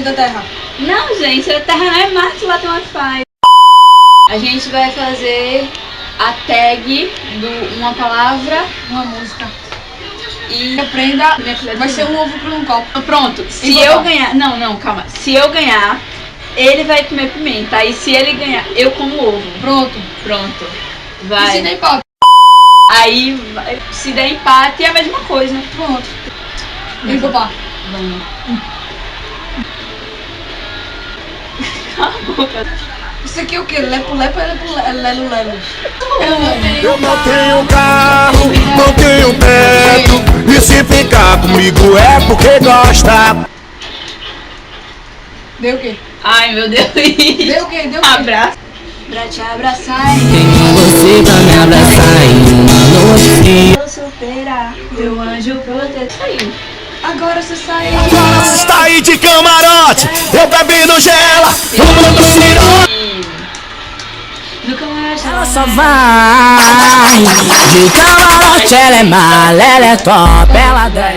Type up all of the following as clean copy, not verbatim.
da Terra. Não, gente, a Terra não é Marte, lá tem Wi-Fi. A gente vai fazer a tag de uma palavra, Uma música. e Aprenda. Vai ser um ovo por um copo. pronto. Se eu ganhar... Não, calma. Se eu ganhar, ele vai comer pimenta. Aí se ele ganhar, eu como ovo. Pronto. Pronto. E Vai. se der empate? Aí, se der empate, é a mesma coisa. Pronto. Vem, papá. Vamos. Cala a boca. Isso aqui é o quê? Lepo-lepo é lelo-lelo? Eu não tenho carro, não tenho teto. E se ficar comigo é porque gosta. Deu o quê? Ai, meu Deus. Deu o quê? Deu o quê? Abraço. Pra te abraçar. Tenho você pra me abraçar em uma noite. Eu solteira, meu anjo protetor. Saiu. Agora você sai. Agora se está aí de camarote, eu bebi no gela, tomando cirote. Nunca mais Ela só vai de camarote, ela é mala, ela é top, ela dá.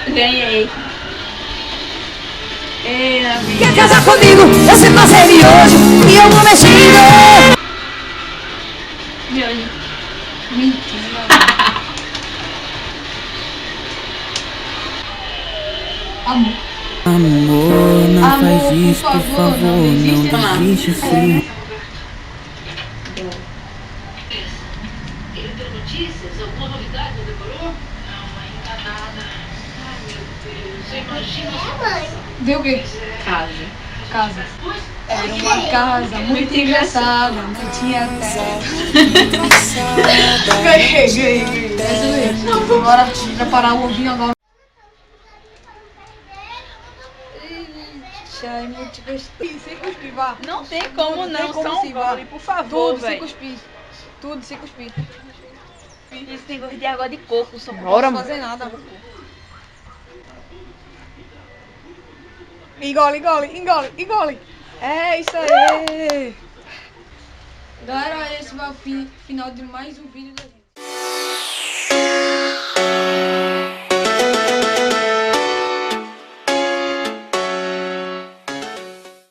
ganhei. Ei, amiga. Quer casar comigo? Eu sei fazer miojo e eu vou mexendo. Miojo. Mentira. Amor. Amor, não Amor, faz isso, por favor, não desiste assim. Ele deu notícias? Alguma novidade? Não demorou? Não, ainda nada. Ai, meu Deus. Você imagina... Deu o quê? Casa. Casa. Era uma casa muito engraçada, não tinha teto. Ganhei. Agora, preparar o ovinho agora. É muito gostoso. Sem cuspir, vá. Não tem como não, como só se um vá. gole, por favor, Tudo sem velho. cuspir. Tudo sem cuspir. Isso tem gosto de água de coco, só Não posso fazer nada. Engole, engole, engole, engole. É isso aí. Galera, esse vai o final de mais um vídeo da gente.